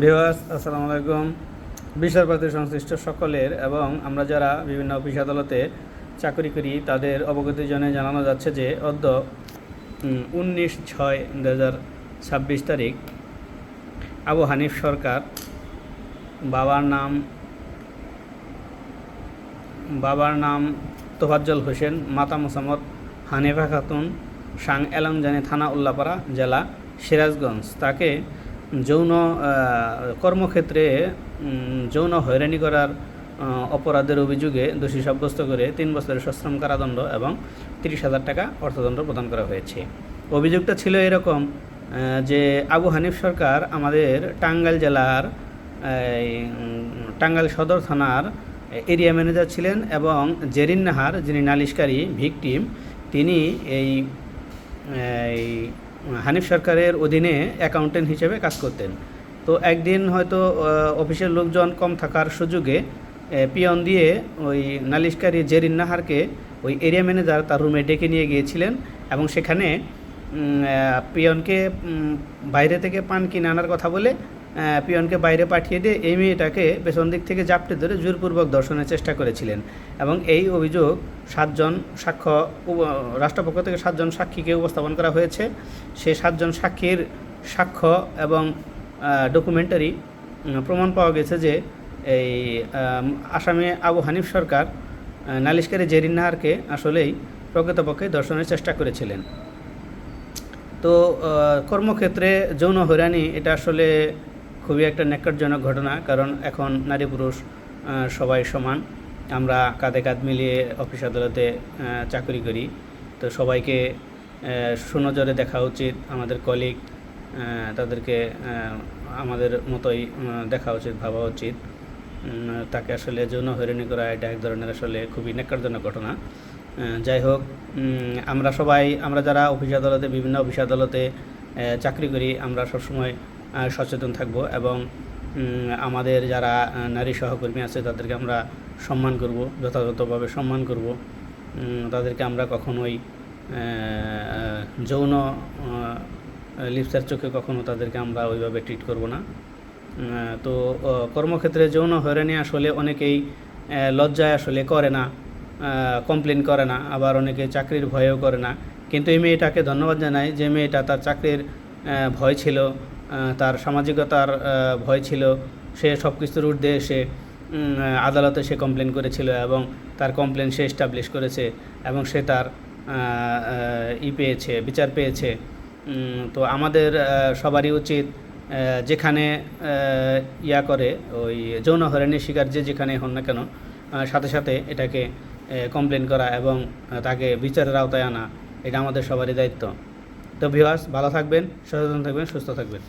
Viewers, আসসালামু আলাইকুম। বিচারপতি সংশ্লিষ্ট সকলের এবং আমরা যারা বিভিন্ন অফিস আদালতে চাকরি করি তাদের অবগতির জন্য জানানো যাচ্ছে যে অদ্য 19/6/2026 তারিখ আবু হানিফ সরকার বাবার নাম তোফাজ্জল হোসেন, মাতা মোসাম্মদ হানিফা খাতুন, সাং এলমজানি থানা, উল্লাপাড়া, জেলা সিরাজগঞ্জ, তাকে কর্মক্ষেত্রে যৌন হয়রানি করার অপরাধের অভিযোগে দোষী সাব্যস্ত করে 3 বছরের সশ্রম কারাদণ্ড এবং 30,000 টাকা অর্থদণ্ড প্রদান করা হয়েছে। অভিযোগটা ছিল এরকম যে আবু হানিফ সরকার আমাদের টাঙ্গাইল জেলার টাঙ্গাইল সদর থানার এরিয়া ম্যানেজার ছিলেন এবং জেরিন নাহার, যিনি নালিশকারী ভিকটিম, তিনি এই হানিফ সরকারের অধীনে অ্যাকাউন্টেন্ট হিসেবে কাজ করতেন। তো একদিন হয়তো অফিসের লোকজন কম থাকার সুযোগে পিয়ন দিয়ে ওই নালিশকারী জেরিন নাহারকে ওই এরিয়া ম্যানেজার তার রুমে ডেকে নিয়ে গিয়েছিলেন এবং সেখানে পিয়নকে বাইরে থেকে পান কিনে আনার কথা বলে পিয়নকে বাইরে পাঠিয়ে দিয়ে এই মেয়েটাকে পেছন দিক থেকে জাপটে ধরে জোরপূর্বক ধর্ষণের চেষ্টা করেছিলেন এবং এই অভিযোগ 7 জন সাক্ষ্য, রাষ্ট্রপক্ষ থেকে 7 জন সাক্ষীকে উপস্থাপন করা হয়েছে। সেই 7 জন সাক্ষীর সাক্ষ্য এবং ডকুমেন্টারি প্রমাণ পাওয়া গেছে যে এই আসামি আবু হানিফ সরকার নালিশকারী জেরিন নাহারকে আসলেই প্রকৃতপক্ষে ধর্ষণের চেষ্টা করেছিলেন। তো কর্মক্ষেত্রে যৌন হয়রানি এটা আসলে খুবই একটা ন্যাক্কারজনক ঘটনা, কারণ এখন নারী পুরুষ সবাই সমান। আমরা কাঁধে কাঁধ মিলিয়ে অফিস আদালতে চাকরি করি, তো সবাইকে সুনজরে দেখা উচিত। আমাদের কলিগ তাদেরকে আমাদের মতোই দেখা উচিত, ভাবা উচিত। তাকে আসলে যৌন হয়রানি করা এটা এক ধরনের আসলে খুবই ন্যাক্কারজনক ঘটনা। যাই হোক, আমরা যারা বিভিন্ন অফিস আদালতে চাকরি করি আমরা সবসময় সচেতন থাকব এবং আমাদের যারা নারী সহকর্মী আছে তাদেরকে আমরা সম্মান করব, যথাযথভাবে সম্মান করব। তাদেরকে আমরা কখনোই যৌন লিপ্সার চোখে কখনো তাদেরকে আমরা ওইভাবে ট্রিট করব না। তো কর্মক্ষেত্রে যৌন হয়রানি আসলে অনেকেই লজ্জায় আসলে করে না, কমপ্লেন করে না, আবার অনেকে চাকরির ভয়েও করে না। কিন্তু এই মেয়েটাকে ধন্যবাদ জানাই যে মেয়েটা তার চাকরির ভয় ছিল, তার সামাজিকতার ভয় ছিল, সে সব কিছুর ঊর্ধ্বে এসে আদালতে সে কমপ্লেন করেছিল এবং তার কমপ্লেন সে এস্টাবলিশ করেছে এবং সে তার বিচার পেয়েছে। তো আমাদের সবারই উচিত যেখানে করে ওই যৌন হয়রানির শিকার যেখানে হন না কেন সাথে সাথে এটাকে কমপ্লেন করা এবং তাকে বিচারের আওতায় আনা, এটা আমাদের সবারই দায়িত্ব। তো ভিউয়ার্স, ভালো থাকবেন, সচেতন থাকবেন, সুস্থ থাকবেন।